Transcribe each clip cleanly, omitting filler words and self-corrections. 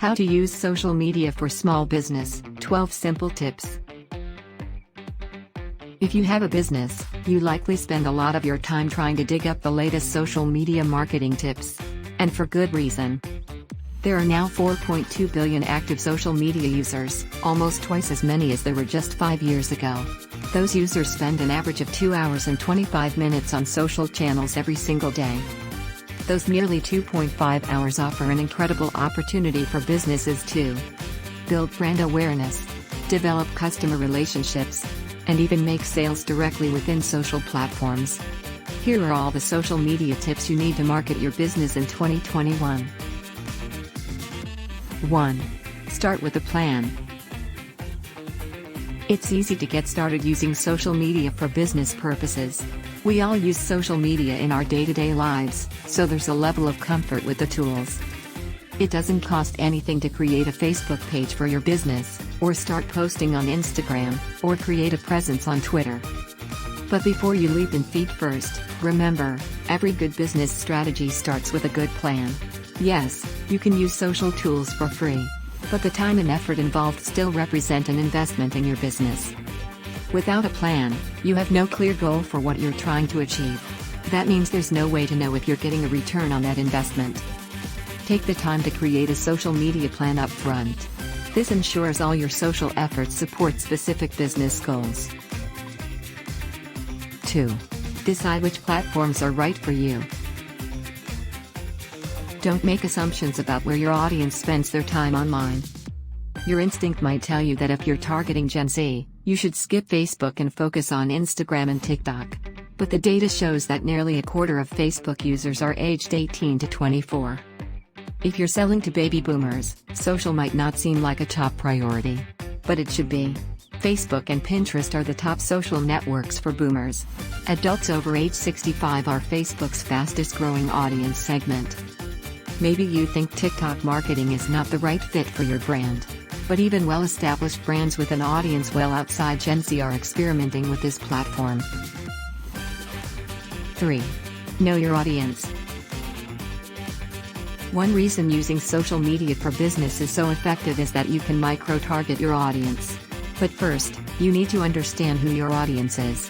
How to use social media for small business, 12 simple tips. If you have a business, you likely spend a lot of your time trying to dig up the latest social media marketing tips. And for good reason. There are now 4.2 billion active social media users, almost twice as many as there were just 5 years ago. Those users spend an average of 2 hours and 25 minutes on social channels every single day. Those nearly 2.5 hours offer an incredible opportunity for businesses to build brand awareness, develop customer relationships, and even make sales directly within social platforms. Here are all the social media tips you need to market your business in 2021. 1. Start with a plan. It's easy to get started using social media for business purposes. We all use social media in our day-to-day lives, so there's a level of comfort with the tools. It doesn't cost anything to create a Facebook page for your business, or start posting on Instagram, or create a presence on Twitter. But before you leap in feet first, remember, every good business strategy starts with a good plan. Yes, you can use social tools for free, but the time and effort involved still represent an investment in your business. Without a plan, you have no clear goal for what you're trying to achieve. That means there's no way to know if you're getting a return on that investment. Take the time to create a social media plan up front. This ensures all your social efforts support specific business goals. 2. Decide which platforms are right for you. Don't make assumptions about where your audience spends their time online. Your instinct might tell you that if you're targeting Gen Z, you should skip Facebook and focus on Instagram and TikTok. But the data shows that nearly a quarter of Facebook users are aged 18 to 24. If you're selling to baby boomers, social might not seem like a top priority. But it should be. Facebook and Pinterest are the top social networks for boomers. Adults over age 65 are Facebook's fastest growing audience segment. Maybe you think TikTok marketing is not the right fit for your brand. But even well-established brands with an audience well outside Gen Z are experimenting with this platform. 3. Know your audience. One reason using social media for business is so effective is that you can micro-target your audience. But first, you need to understand who your audience is.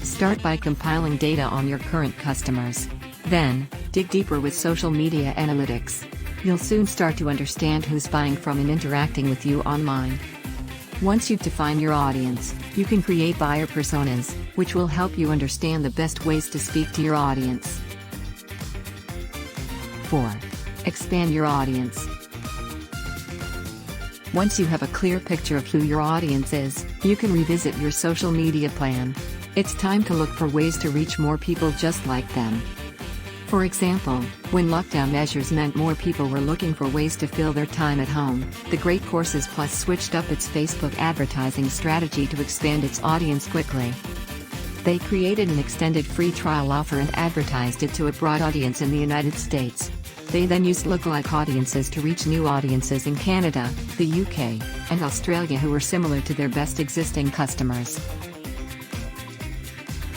Start by compiling data on your current customers. Then, dig deeper with social media analytics. You'll soon start to understand who's buying from and interacting with you online. Once you've defined your audience, you can create buyer personas, which will help you understand the best ways to speak to your audience. 4. Expand your audience. Once you have a clear picture of who your audience is, you can revisit your social media plan. It's time to look for ways to reach more people just like them. For example, when lockdown measures meant more people were looking for ways to fill their time at home, The Great Courses Plus switched up its Facebook advertising strategy to expand its audience quickly. They created an extended free trial offer and advertised it to a broad audience in the United States. They then used lookalike audiences to reach new audiences in Canada, the UK, and Australia who were similar to their best existing customers.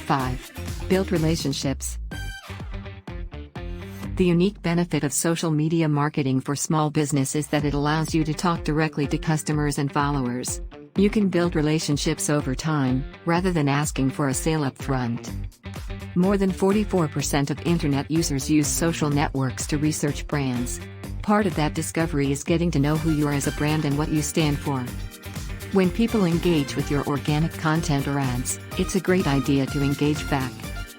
5. Build relationships. The unique benefit of social media marketing for small business is that it allows you to talk directly to customers and followers. You can build relationships over time, rather than asking for a sale up front. More than 44% of internet users use social networks to research brands. Part of that discovery is getting to know who you are as a brand and what you stand for. When people engage with your organic content or ads, it's a great idea to engage back.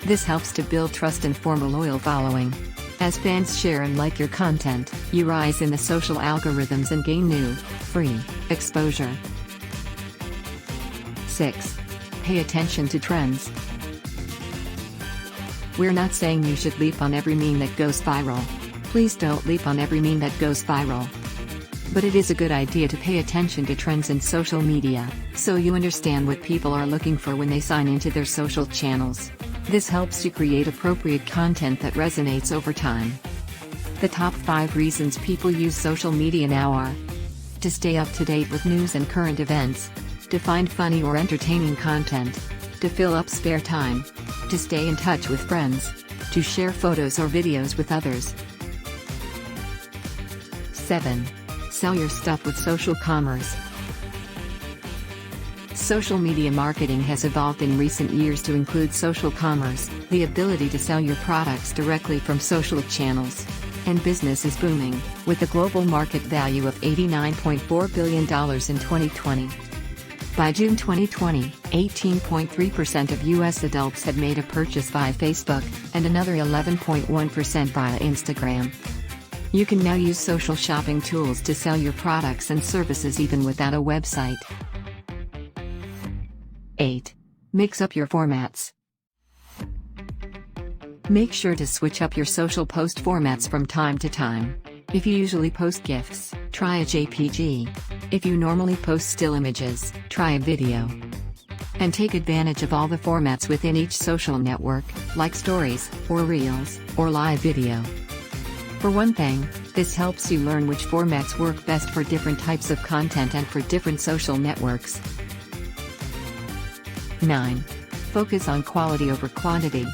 This helps to build trust and form a loyal following. As fans share and like your content, you rise in the social algorithms and gain new, free, exposure. 6. Pay attention to trends. We're not saying you should leap on every meme that goes viral. Please don't leap on every meme that goes viral. But it is a good idea to pay attention to trends in social media, so you understand what people are looking for when they sign into their social channels. This helps you create appropriate content that resonates over time. The top 5 reasons people use social media now are: to stay up to date with news and current events, to find funny or entertaining content, to fill up spare time, to stay in touch with friends, to share photos or videos with others. 7. Sell your stuff with social commerce. Social media marketing has evolved in recent years to include social commerce, the ability to sell your products directly from social channels. And business is booming, with a global market value of $89.4 billion in 2020. By June 2020, 18.3% of U.S. adults had made a purchase via Facebook, and another 11.1% via Instagram. You can now use social shopping tools to sell your products and services even without a website. 8. Mix up your formats. Make sure to switch up your social post formats from time to time. If you usually post GIFs, try a JPG. If you normally post still images, try a video. And take advantage of all the formats within each social network, like stories, or reels, or live video. For one thing, this helps you learn which formats work best for different types of content and for different social networks. 9. Focus on quality over quantity.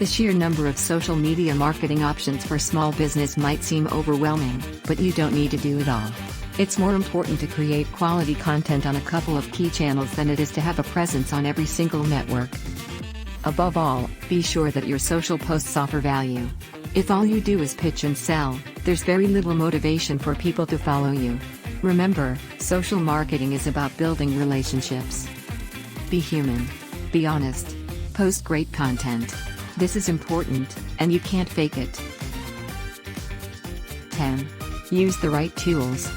The sheer number of social media marketing options for small business might seem overwhelming, but you don't need to do it all. It's more important to create quality content on a couple of key channels than it is to have a presence on every single network. Above all, be sure that your social posts offer value. If all you do is pitch and sell, there's very little motivation for people to follow you. Remember, social marketing is about building relationships. Be human. Be honest. Post great content. This is important, and you can't fake it. 10. Use the right tools.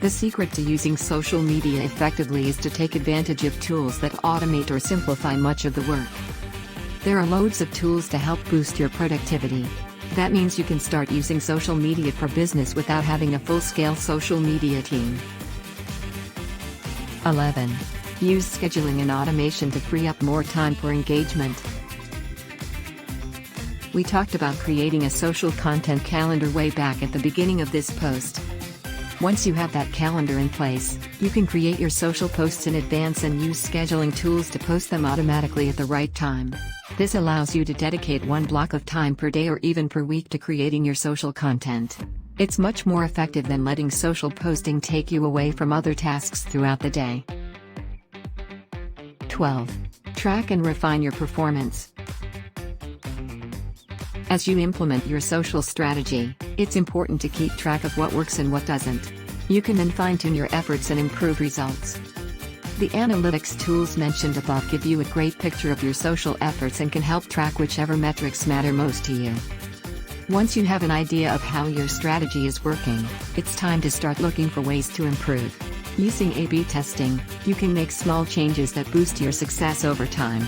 The secret to using social media effectively is to take advantage of tools that automate or simplify much of the work. There are loads of tools to help boost your productivity. That means you can start using social media for business without having a full-scale social media team. 11. Use scheduling and automation to free up more time for engagement. We talked about creating a social content calendar way back at the beginning of this post. Once you have that calendar in place, you can create your social posts in advance and use scheduling tools to post them automatically at the right time. This allows you to dedicate one block of time per day or even per week to creating your social content. It's much more effective than letting social posting take you away from other tasks throughout the day. 12. Track and refine your performance. As you implement your social strategy, it's important to keep track of what works and what doesn't. You can then fine-tune your efforts and improve results. The analytics tools mentioned above give you a great picture of your social efforts and can help track whichever metrics matter most to you. Once you have an idea of how your strategy is working, it's time to start looking for ways to improve. Using A/B testing, you can make small changes that boost your success over time.